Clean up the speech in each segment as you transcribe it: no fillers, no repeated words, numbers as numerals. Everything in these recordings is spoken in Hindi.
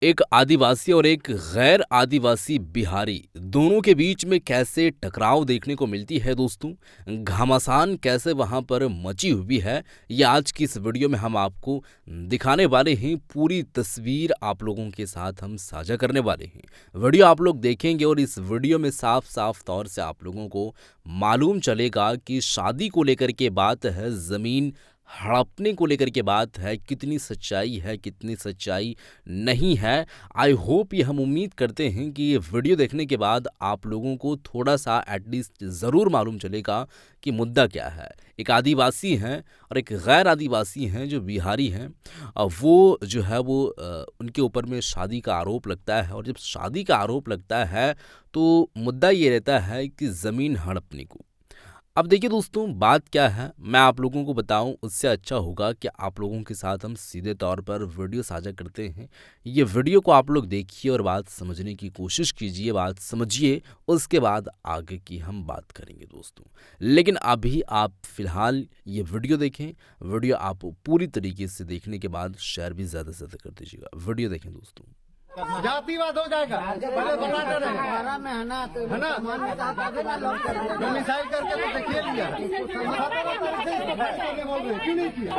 एक आदिवासी और एक गैर आदिवासी बिहारी दोनों के बीच में कैसे टकराव देखने को मिलती है दोस्तों। घमासान कैसे वहां पर मची हुई है, ये आज की इस वीडियो में हम आपको दिखाने वाले हैं। पूरी तस्वीर आप लोगों के साथ हम साझा करने वाले हैं। वीडियो आप लोग देखेंगे और इस वीडियो में साफ साफ तौर से आप लोगों को मालूम चलेगा कि शादी को लेकर के बात है, ज़मीन हड़पने को लेकर के बात है, कितनी सच्चाई है कितनी सच्चाई नहीं है। आई होप, ये हम उम्मीद करते हैं कि ये वीडियो देखने के बाद आप लोगों को थोड़ा सा एटलीस्ट ज़रूर मालूम चलेगा कि मुद्दा क्या है। एक आदिवासी हैं और एक गैर आदिवासी हैं जो बिहारी हैं। वो जो है वो उनके ऊपर में शादी का आरोप लगता है, और जब शादी का आरोप लगता है तो मुद्दा ये रहता है कि ज़मीन हड़पने को। अब देखिए दोस्तों, बात क्या है मैं आप लोगों को बताऊं, उससे अच्छा होगा कि आप लोगों के साथ हम सीधे तौर पर वीडियो साझा करते हैं। ये वीडियो को आप लोग देखिए और बात समझने की कोशिश कीजिए, बात समझिए, उसके बाद आगे की हम बात करेंगे दोस्तों। लेकिन अभी आप फिलहाल ये वीडियो देखें। वीडियो आप पूरी तरीके से देखने के बाद शेयर भी ज़्यादा से ज़्यादा कर दीजिएगा। वीडियो देखें दोस्तों। जातिवाद हो जाएगा, पहले बनाते रहे है ना, मिसाइल करके तो देखिए लिया क्यों नहीं किया।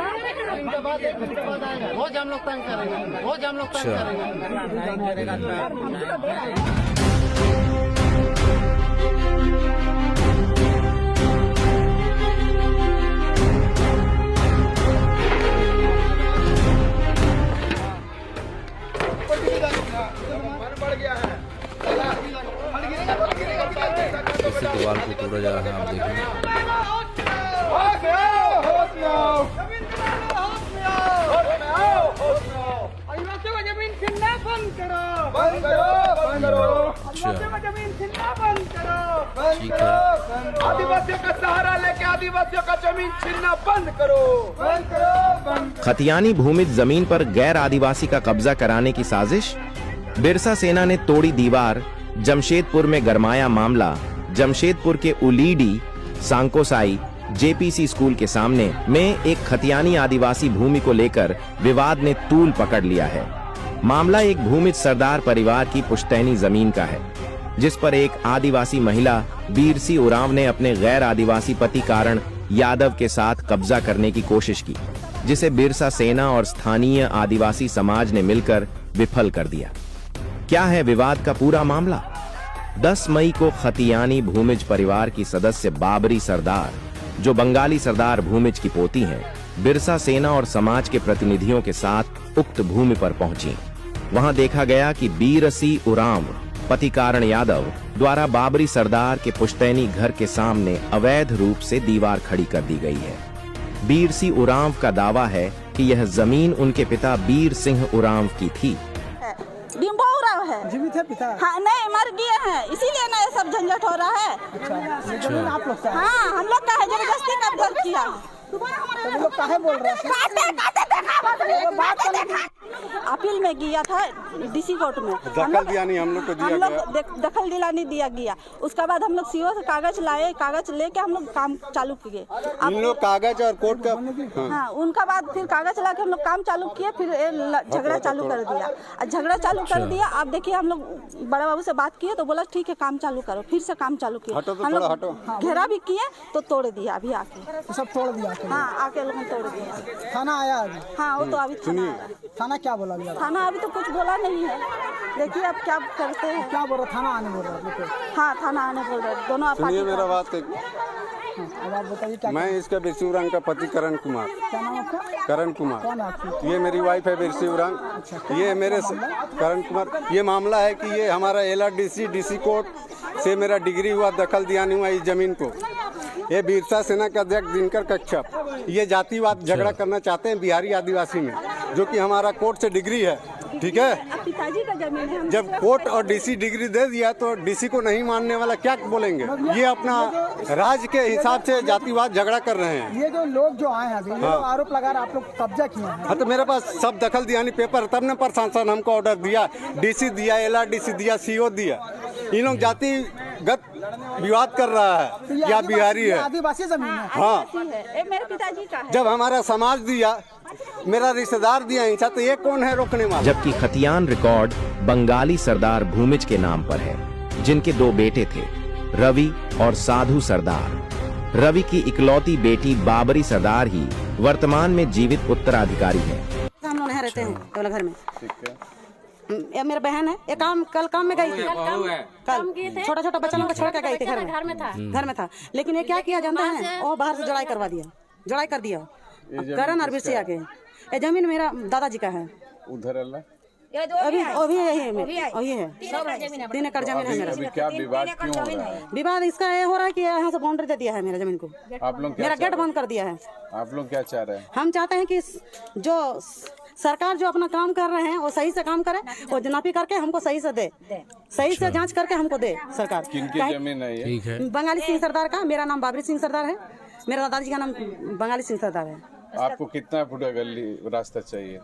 इनके बाद एक घंटे बाद आएगा, रोज हम लोग तंग करेंगे, रोज हम लोग तंग करेंगे। इसी दीवार को तोड़ा जा रहा है, आप देखेंगे। जमीन छीनना बंद करो, जमीन छीनना बंद करो, ठीक है। आदिवासियों का सहारा लेके आदिवासियों का जमीन छीनना बंद करो, बंद करो। खतियानी भूमिज जमीन पर गैर आदिवासी का कब्जा कराने की साजिश। बिरसा सेना ने तोड़ी दीवार, जमशेदपुर में गरमाया मामला। जमशेदपुर के उलीडी सांकोसाई जेपीसी स्कूल के सामने में एक खतियानी आदिवासी भूमि को लेकर विवाद ने तूल पकड़ लिया है। मामला एक भूमिज सरदार परिवार की पुश्तैनी जमीन का है, जिस पर एक आदिवासी महिला बीरसी उरांव ने अपने गैर आदिवासी पति कारण यादव के साथ कब्जा करने की कोशिश की, जिसे बिरसा सेना और स्थानीय आदिवासी समाज ने मिलकर विफल कर दिया। क्या है विवाद का पूरा मामला? 10 मई को खतियानी भूमिज परिवार की सदस्य बाबरी सरदार, जो बंगाली सरदार भूमिज की पोती हैं, बिरसा सेना और समाज के प्रतिनिधियों के साथ उक्त भूमि पर पहुंची। वहां देखा गया कि बीरसी उरांव पति कारण यादव द्वारा बाबरी सरदार के पुश्तैनी घर के सामने अवैध रूप से दीवार खड़ी कर दी गई है। बीरसी उरांव का दावा है कि यह जमीन उनके पिता बीर सिंह उरांव की थी। है जीवित है पिता? हाँ, नहीं, मर गए हैं, इसीलिए ना ये सब झंझट हो रहा है। अच्छा, आप लोग का? हाँ, हम लोग का है, जबरदस्ती कब्जा किया। तो लोग काहे बोल रहे हैं? अपील में गया था डीसी कोर्ट में, दखल दिया नहीं, हम लोग को दिया गया। दखल दिलानी दिया गया। उसके बाद हम लोग सीओ से कागज लाए, कागज लेके हम लोग काम चालू किए। इन लोग कागज और कोर्ट का हाँ, उनका बाद फिर कागज ला के हम लोग काम चालू किए, फिर झगड़ा चालू कर दिया। झगड़ा चालू कर दिया। अब देखिए, हम लोग बड़ा बाबू से बात किए तो बोला ठीक है काम चालू करो, फिर से काम चालू किए। हम लोग घेरा भी किए तो तोड़ दिया। अभी आके सब तोड़ दिया। हाँ, आके लोगों तोड़ दिया। थाना आया अभी? हाँ, वो तो अभी थाना आया। थाना क्या बोला? थाना अभी तो कुछ बोला नहीं है, देखिए अब क्या करते हैं। क्या बोल रहा? थाना आने बोल रहा है? हाँ, थाना आने बोल रहे, दोनों। सुनिए मेरा बात। अब आप बताइए क्या? मैं इसका बिरसी उरांव का पति करण कुमार। क्या नाम आपका? करण कुमार। कौन आपकी? ये मेरी वाइफ है बिरसी उरांव। ये मेरे करण कुमार। ये मामला है कि ये हमारा LRDC डीसी कोर्ट से मेरा डिग्री हुआ, दखल दिया नहीं हुआ इस जमीन को। ये बिरसा सेना के अध्यक्ष दिनकर कश्यप ये जातिवाद झगड़ा करना चाहते हैं बिहारी आदिवासी में, जो कि हमारा कोर्ट से डिग्री है। ठीक है, पिताजी का जमीन है। जब कोर्ट और डीसी डिग्री दे दिया तो डीसी को नहीं मानने वाला क्या बोलेंगे? ये अपना राज्य के हिसाब से जातिवाद झगड़ा कर रहे हैं। ये जो लोग जो आए हैं अभी, ये लोग आरोप लगा रहे, आप लोग कब्जा किए हैं। हाँ, तो मेरे पास सब दखल दिया नहीं पेपर, तब ने प्रशासन हमको ऑर्डर दिया, डीसी दिया, LRDC दिया, CO दिया। इन लोग जाति गत विवाद कर रहा है ये या बिहारी है। आदिवासी जमीन है। हाँ, ये मेरे पिताजी का है। जब हमारा समाज दिया, मेरा रिश्तेदार दिया हिस्सा, तो ये कौन है रोकने वाला? जबकि खतियान रिकॉर्ड बंगाली सरदार भूमिज के नाम पर है, जिनके 2 बेटे थे, रवि और साधु सरदार। रवि की इकलौती बेटी बाबरी सरदार ही वर्तमान में जीवित उत्तराधिकारी है। हम लोग यहाँ रहते हैं केवल घर में। ये मेरा बहन है, ये कल काम में गई थी। कल छोटा छोटा बच्चा लोग को छोड़ के गई थी घर में था। लेकिन ये क्या किया जानते हैं, वो बाहर से जड़ाई कर दिया करण और बिरसिया के। ये जमीन मेरा दादाजी का है। उधर अल्लाह अभी यही है 3 एकड़ जमीन है मेरा। क्या विवाद क्यों हो रहा है? विवाद इसका ये हो रहा है कि यहाँ से बाउंड्री दे दिया है मेरा जमीन को। आप लोग मेरा गेट बंद कर दिया है। आप लोग क्या चाह रहे हैं? हम चाहते हैं कि जो सरकार जो अपना काम कर रहे हैं वो सही से काम करे, वो जनापी करके हमको सही से दे, सही से जांच करके हमको दे सरकार। किनकी जमीन है ये? ठीक है। बंगाली सिंह सरदार का। मेरा नाम बाबरी सिंह सरदार है। मेरा दादाजी का नाम बंगाली सिंह सरदार है। आपको कितना फुट का गली रास्ता चाहिए?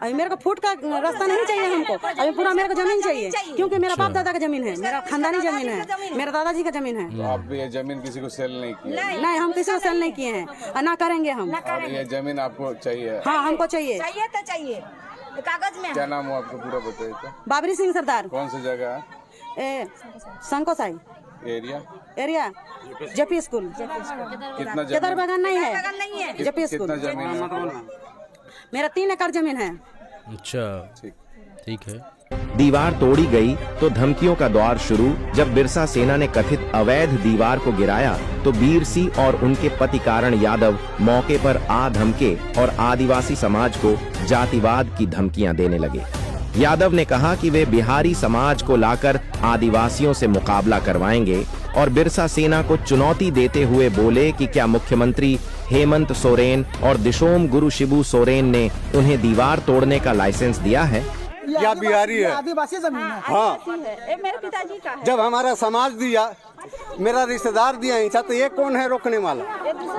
अभी मेरे को फुट का रास्ता नहीं चाहिए हमको, अभी पूरा मेरे को जमीन चाहिए, क्योंकि मेरा बाप दादा का जमीन है, मेरा खानदानी जमीन है, मेरा दादाजी का जमीन है। तो आप ये जमीन किसी को सेल नहीं किया? नहीं, हम किसी को सेल नहीं किए हैं और ना करेंगे हम। और ये जमीन आपको चाहिए? हाँ, हमको चाहिए। चाहिए कागज में। क्या नाम हो आपको पूरा बताइए तो? बाबरी सिंह सरदार। कौन सी जगह है? संकोसाई एरिया जेपी स्कूल। कितना केदार बागान नहीं है, जेपी स्कूल। कितना जमीन है? मेरा 3 एकड़ जमीन है। अच्छा, ठीक है। दीवार तोड़ी गई तो धमकियों का दौर शुरू। जब बिरसा सेना ने कथित अवैध दीवार को गिराया तो बीर सिंह और उनके पति कारण यादव मौके पर आ धमके और आदिवासी समाज को जातिवाद की धमकियां देने लगे। यादव ने कहा कि वे बिहारी समाज को लाकर आदिवासियों से मुकाबला करवाएंगे और बिरसा सेना को चुनौती देते हुए बोले कि क्या मुख्यमंत्री हेमंत सोरेन और दिशोम गुरु शिबू सोरेन ने उन्हें दीवार तोड़ने का लाइसेंस दिया है? या बिहारी है? आदिवासी जमीन है। हाँ, ये मेरे पिताजी का है। जब हमारा समाज दिया, मेरा रिश्तेदार दिया हिस्सा, तो ये कौन है रोकने वाला?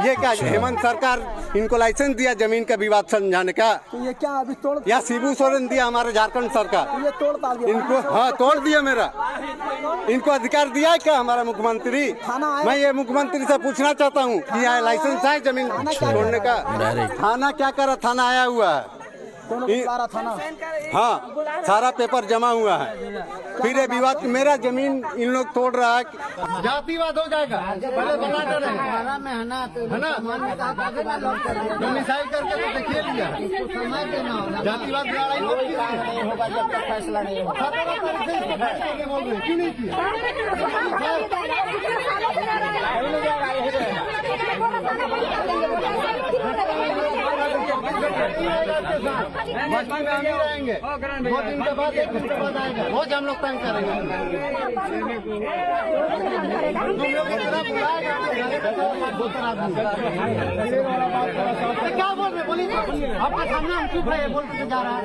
ये क्या हेमंत सरकार इनको लाइसेंस दिया जमीन का विवाद समझाने का? तो ये क्या अभी तोड़? या शिबू सोरेन दिया हमारे झारखंड सरकार? ये तोड़ ताल दिया इनको? हाँ, तोड़ दिया। मेरा इनको अधिकार दिया है क्या हमारा मुख्यमंत्री? मैं ये मुख्यमंत्री से पूछना चाहता हूँ कि यहाँ लाइसेंस है जमीन तोड़ने का? थाना क्या करा? थाना आया हुआ है। थाना। हाँ, सारा पेपर जमा हुआ है। फिर ये विवाद मेरा जमीन इन लोग तोड़ रहा है। जातिवाद हो जाएगा। पहले बलाटर है ना, मिसाइल करके तो देखिए लिया। जातिवाद लड़ाई होगा जब तक फैसला नहीं होगा। क्यों नहीं किया? रहेंगे 2 दिन के बाद 1 हफ्ते बाद आएगा, रोज हम लोग तंग करेंगे। क्या बोल रहे बोलिए, आपका सामने हम चुप रहे बोल के जा रहा है।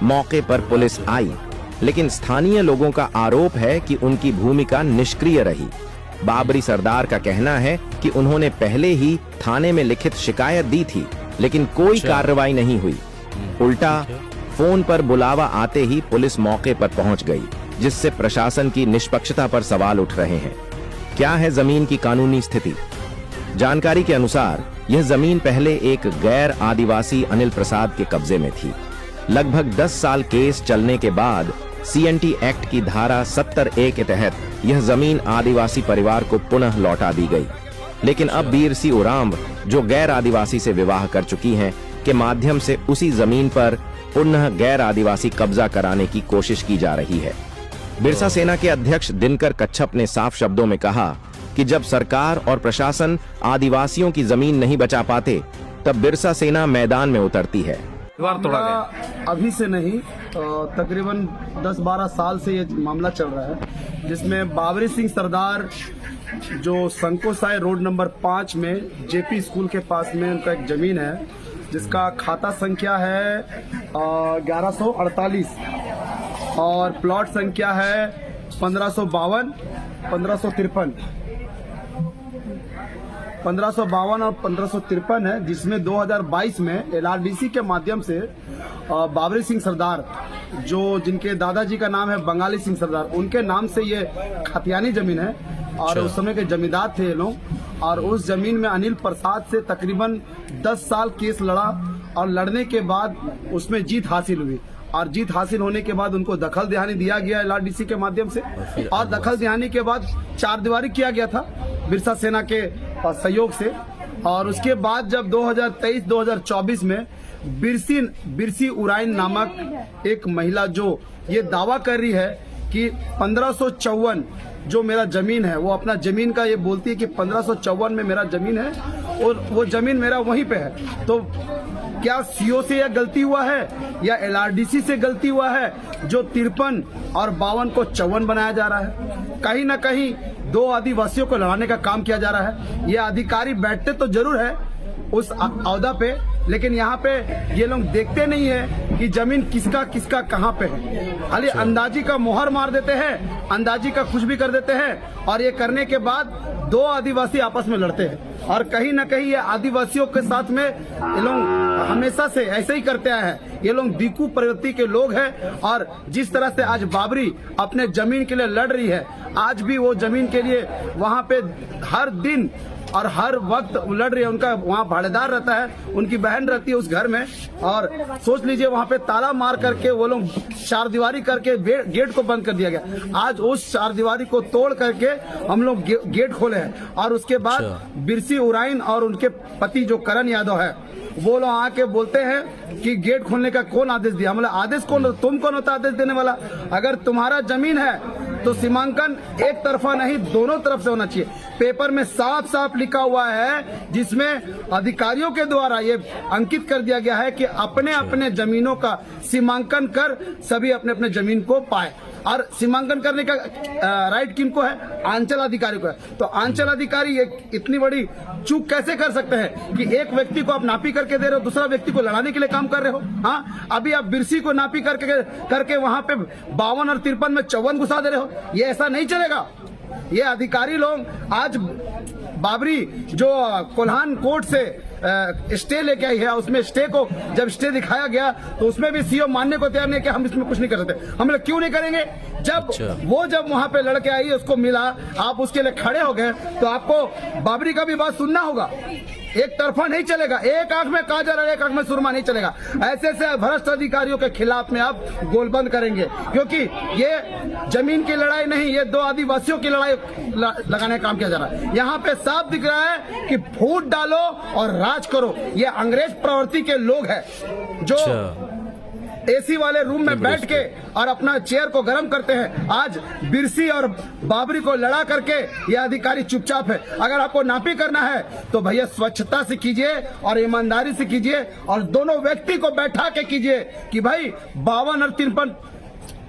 मौके पर पुलिस आई, लेकिन स्थानीय लोगों का आरोप है कि उनकी भूमिका निष्क्रिय रही। बाबरी सरदार का कहना है कि उन्होंने पहले ही थाने में लिखित शिकायत दी थी, लेकिन कोई कार्रवाई नहीं हुई। उल्टा फोन पर बुलावा आते ही पुलिस मौके पर पहुंच गई, जिससे प्रशासन की निष्पक्षता पर सवाल उठ रहे हैं। क्या है जमीन की कानूनी स्थिति? जानकारी के अनुसार यह जमीन पहले एक गैर आदिवासी अनिल प्रसाद के कब्जे में थी। लगभग 10 साल केस चलने के बाद CNT एक्ट की धारा 70A के तहत यह जमीन आदिवासी परिवार को पुनः लौटा दी गई। लेकिन अब बीर सिंह उरांव, जो गैर आदिवासी से विवाह कर चुकी हैं, के माध्यम से उसी जमीन पर पुनः गैर आदिवासी कब्जा कराने की कोशिश की जा रही है। बिरसा सेना के अध्यक्ष दिनकर कच्छप ने साफ शब्दों में कहा कि जब सरकार और प्रशासन आदिवासियों की जमीन नहीं बचा पाते, तब बिरसा सेना मैदान में उतरती है। अभी से नहीं, तकरीबन 10-12 साल से ये मामला चल रहा है, जिसमें बाबरी सिंह सरदार जो संकोसाई रोड नंबर 5 में JP स्कूल के पास में उनका एक जमीन है, जिसका खाता संख्या है 1148 और प्लॉट संख्या है 1552, 1553। 1552 और 1553 है, जिसमें 2022 में LRDC के माध्यम से बाबरी सिंह सरदार, जो जिनके दादाजी का नाम है बंगाली सिंह सरदार, उनके नाम से ये खतियानी जमीन है और उस समय के जमींदार थे ये लोग। और उस जमीन में अनिल प्रसाद से तकरीबन 10 साल केस लड़ा और लड़ने के बाद उसमें जीत हासिल हुई और जीत हासिल होने के बाद उनको दखल दिहानी दिया गया LRDC के माध्यम से और दखल दिहानी के बाद 4 दीवारी किया गया था बिरसा सेना के सहयोग से। और उसके बाद जब 2023-2024 में बिरसी उराइन नामक एक महिला जो ये दावा कर रही है कि 1554 जो मेरा जमीन है, वो अपना जमीन का ये बोलती है कि 1554 में मेरा जमीन है और वो जमीन मेरा वहीं पे है। तो क्या सीओ से यह गलती हुआ है या LRDC से गलती हुआ है जो 53 और 52 को 54 बनाया जा रहा है? कहीं ना कहीं 2 आदिवासियों को लड़ाने का काम किया जा रहा है। ये अधिकारी बैठते तो जरूर है उस अहदा पे, लेकिन यहाँ पे ये लोग देखते नहीं है कि जमीन किसका किसका कहाँ पे है। खाली अंदाजी का मोहर मार देते हैं, अंदाजी का कुछ भी कर देते हैं और ये करने के बाद 2 आदिवासी आपस में लड़ते हैं। और कहीं ना कहीं ये आदिवासियों के साथ में ये लोग हमेशा से ऐसे ही करते आए हैं। ये लोग दीकू प्रवृत्ति के लोग हैं और जिस तरह से आज बाबरी अपने जमीन के लिए लड़ रही है, आज भी वो जमीन के लिए वहाँ पे हर दिन और हर वक्त लड़ रही है। उनका वहाँ भाड़ेदार रहता है, उनकी बहन रहती है उस घर में और सोच लीजिए वहाँ पे ताला मार करके वो लोग 4 दीवारी करके गेट को बंद कर दिया गया। आज उस 4 दीवारी को तोड़ करके हम लोग गेट खोले हैं और उसके बाद बिरसी उराइन और उनके पति जो करण यादव है, वो लोग आके बोलते हैं कि गेट खोलने का कौन आदेश दिया? मतलब आदेश कौन, तुम कौन होता आदेश देने वाला? अगर तुम्हारा जमीन है तो सीमांकन एक तरफा नहीं, दोनों तरफ से होना चाहिए। पेपर में साफ साफ लिखा हुआ है जिसमें अधिकारियों के द्वारा ये अंकित कर दिया गया है कि अपने अपने जमीनों का सीमांकन कर सभी अपने अपने जमीन को पाए। और सीमांकन करने का राइट किनको है? आंचल अधिकारी को है। तो आंचल अधिकारी इतनी बड़ी चूक कैसे कर सकते हैं कि एक व्यक्ति को आप नापी करके दे रहे हो, दूसरा व्यक्ति को लड़ाने के लिए काम कर रहे हो? हाँ, अभी आप बिरसी को नापी करके वहां पे 52 और 53 में 54 घुसा दे रहे हो। ये ऐसा नहीं चलेगा। ये अधिकारी लोग आज बाबरी जो कोल्हान कोर्ट से स्टे लेके आई है, उसमें स्टे को जब स्टे दिखाया गया तो उसमें भी सीओ मानने को तैयार नहीं कि हम इसमें कुछ नहीं कर सकते। हम लोग क्यों नहीं करेंगे? जब वहां पे लड़के आई, उसको मिला, आप उसके लिए खड़े हो गए, तो आपको बाबरी का भी बात सुनना होगा। एक तरफा नहीं चलेगा, एक आंख में काजल और एक आंख में सुरमा नहीं चलेगा। ऐसे ऐसे भ्रष्ट अधिकारियों के खिलाफ में आप गोलबंद करेंगे, क्योंकि ये जमीन की लड़ाई नहीं, ये 2 आदिवासियों की लड़ाई लगाने का काम किया जा रहा है। यहाँ पे साफ दिख रहा है कि फूट डालो और राज करो। ये अंग्रेज प्रवृत्ति के लोग हैं जो एसी वाले रूम में बैठ के और अपना चेयर को गर्म करते हैं। आज बिरसी और बाबरी को लड़ा करके ये अधिकारी चुपचाप है। अगर आपको नापी करना है तो भैया स्वच्छता से कीजिए और ईमानदारी से कीजिए और दोनों व्यक्ति को बैठा के कीजिए कि भाई 52 और 53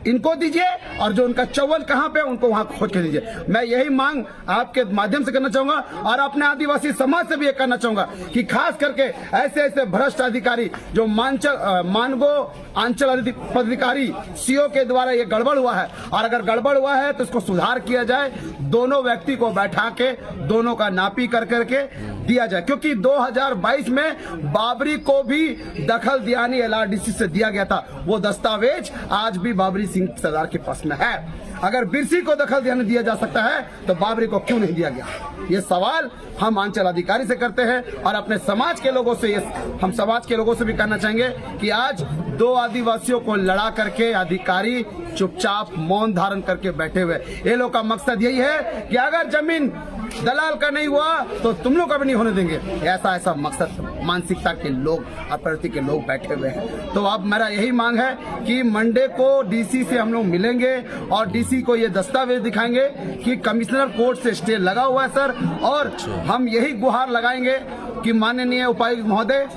इनको दीजिए और जो उनका 54 कहाँ पे उनको वहां खोज के दीजिए। मैं यही मांग आपके माध्यम से करना चाहूंगा और अपने आदिवासी समाज से भी ये करना चाहूंगा कि खास करके ऐसे ऐसे भ्रष्ट अधिकारी जो मानगो आंचल पदाधिकारी सीओ के द्वारा ये गड़बड़ हुआ है, और अगर गड़बड़ हुआ है तो इसको सुधार किया जाए। दोनों व्यक्ति को बैठा के दोनों का नापी कर करके दिया जाए, क्योंकि 2022 में बाबरी को भी दखल दियानी LRDC से दिया गया था। वो दस्तावेज आज भी बाबरी सिंह सरदार के पास में है। अगर बिरसी को दखल दिया जा सकता है तो बाबरी को क्यों नहीं दिया गया? ये सवाल हम अंचल अधिकारी से करते हैं और अपने समाज के लोगों से हम समाज के लोगों से भी कहना चाहेंगे कि आज 2 आदिवासियों को लड़ा करके अधिकारी चुपचाप मौन धारण करके बैठे हुए। ये लोग का मकसद यही है कि अगर जमीन दलाल का नहीं हुआ तो तुम लोग का भी नहीं होने देंगे। ऐसा मकसद मानसिकता के लोग प्रवृत्ति के लोग बैठे हुए हैं। तो अब मेरा यही मांग है कि मंडे को डीसी से हम लोग मिलेंगे और डीसी को ये दस्तावेज दिखाएंगे कि कमिश्नर कोर्ट से स्टे लगा हुआ है सर, और हम यही गुहार लगाएंगे कि माननीय उपायुक्त महोदय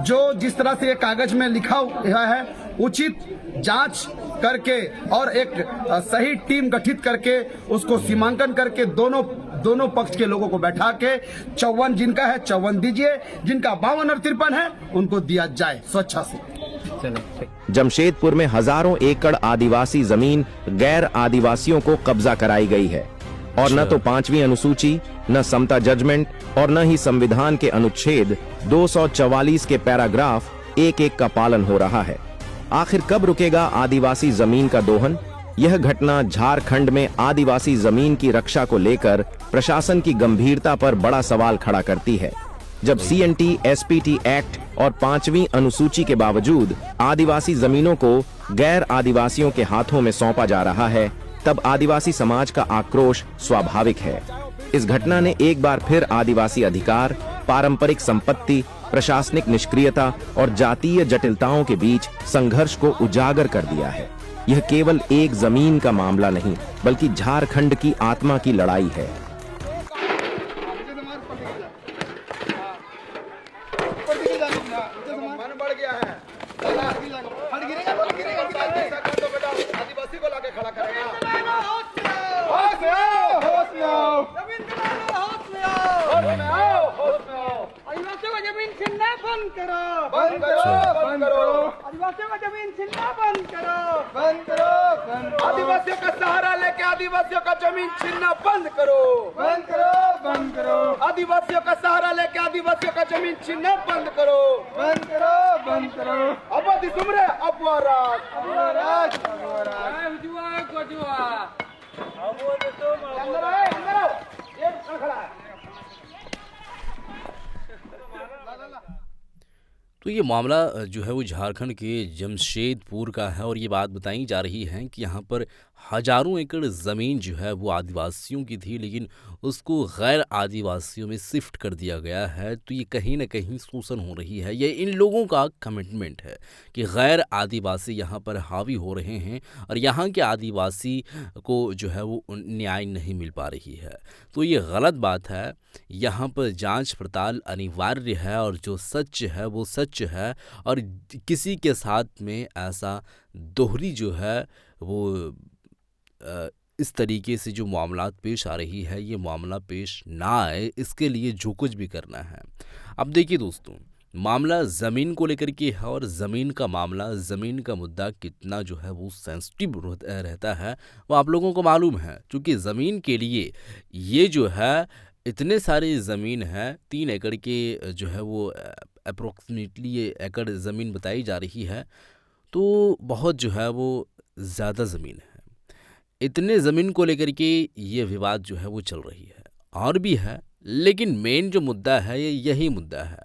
जो जिस तरह से ये कागज में लिखा हुआ है उचित जांच करके और एक सही टीम गठित करके उसको सीमांकन करके दोनों पक्ष के लोगों को बैठा के 54 जिनका है 54 दीजिए, जिनका 52 और 53 है उनको दिया जाए स्वेच्छा से। जमशेदपुर में हजारों एकड़ आदिवासी जमीन गैर आदिवासियों को कब्जा कराई गई है। और न तो 5वीं अनुसूची, न समता जजमेंट और न ही संविधान के अनुच्छेद 244 के पैराग्राफ 1-1 का पालन हो रहा है। आखिर कब रुकेगा आदिवासी जमीन का दोहन? यह घटना झारखंड में आदिवासी जमीन की रक्षा को लेकर प्रशासन की गंभीरता पर बड़ा सवाल खड़ा करती है। जब CNT SPT एक्ट और 5वीं अनुसूची के बावजूद आदिवासी जमीनों को गैर आदिवासियों के हाथों में सौंपा जा रहा है, तब आदिवासी समाज का आक्रोश स्वाभाविक है। इस घटना ने एक बार फिर आदिवासी अधिकार, पारंपरिक संपत्ति, प्रशासनिक निष्क्रियता और जातीय जटिलताओं के बीच संघर्ष को उजागर कर दिया है। यह केवल एक जमीन का मामला नहीं, बल्कि झारखंड की आत्मा की लड़ाई है। आदिवासी को लाके खड़ा करेगा। आदिवासियों को जमीन छीनना बंद करो, बंद करो, बंद करो। आदिवासियों को जमीन छीनना बंद करो, बंद करो, बंद करो। आदिवासियों का सहारा लेके आदिवासियों का जमीन छीनना बंद करो, बंद करो, बंद करो। आदिवासियों का सहारा लेके आदिवासियों का जमीन छीनना बंद करो, बंद करो, बंद करो। अवधि सुमरे अपवाराज, अपवाराज, अपवाराज। जुआ को जुआ। अंदर आओ, अंदर आओ। ये खड़ा है। तो ये मामला जो है वो झारखंड के जमशेदपुर का है और ये बात बताई जा रही है कि यहाँ पर हजारों एकड़ ज़मीन जो है वो आदिवासियों की थी, लेकिन उसको गैर आदिवासियों में शिफ्ट कर दिया गया है। तो ये कहीं ना कहीं शोषण हो रही है। ये इन लोगों का कमिटमेंट है कि गैर आदिवासी यहाँ पर हावी हो रहे हैं और यहाँ के आदिवासी को जो है वो न्याय नहीं मिल पा रही है। तो ये गलत बात है। यहाँ पर जांच पड़ताल अनिवार्य है और जो सच है वो सच है और किसी के साथ में ऐसा दोहरी जो है वो इस तरीके से जो मामलात पेश आ रही है, ये मामला पेश ना आए, इसके लिए जो कुछ भी करना है। अब देखिए दोस्तों, मामला ज़मीन को लेकर के है और ज़मीन का मामला, ज़मीन का मुद्दा कितना जो है वो सेंसिटिव रहता है वो आप लोगों को मालूम है। क्योंकि ज़मीन के लिए ये जो है इतने सारी ज़मीन है, 3 एकड़ के जो है वो अप्रोक्सीमेटली ये एकड़ ज़मीन बताई जा रही है। तो बहुत जो है वो ज़्यादा ज़मीन है। इतने ज़मीन को लेकर के ये विवाद जो है वो चल रही है और भी है, लेकिन मेन जो मुद्दा है ये यही मुद्दा है।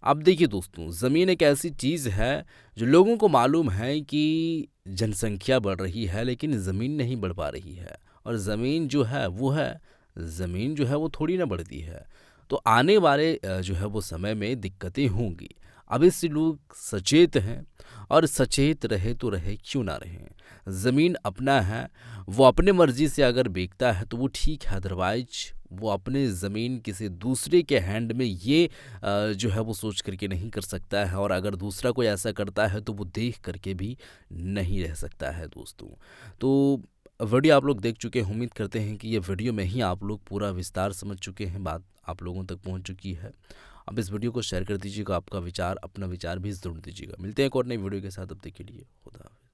अब देखिए दोस्तों, ज़मीन एक ऐसी चीज़ है जो लोगों को मालूम है कि जनसंख्या बढ़ रही है लेकिन ज़मीन नहीं बढ़ पा रही है और ज़मीन जो है वो है, ज़मीन जो है वो थोड़ी ना बढ़ती है। तो आने वाले जो है वो समय में दिक्कतें होंगी। अब इससे लोग सचेत हैं और सचेत रहे तो रहे, क्यों ना रहें। ज़मीन अपना है, वो अपने मर्ज़ी से अगर बेचता है तो वो ठीक है, अदरवाइज वो अपने ज़मीन किसी दूसरे के हैंड में ये जो है वो सोच करके नहीं कर सकता है। और अगर दूसरा कोई ऐसा करता है तो वो देख करके भी नहीं रह सकता है दोस्तों। तो वीडियो आप लोग देख चुके हैं, उम्मीद करते हैं कि ये वीडियो में ही आप लोग पूरा विस्तार समझ चुके हैं, बात आप लोगों तक पहुंच चुकी है। अब इस वीडियो को शेयर कर दीजिएगा, आपका विचार, अपना विचार भी ज़रूर दीजिएगा। मिलते हैं एक और नई वीडियो के साथ, अब तक के लिए खुदा।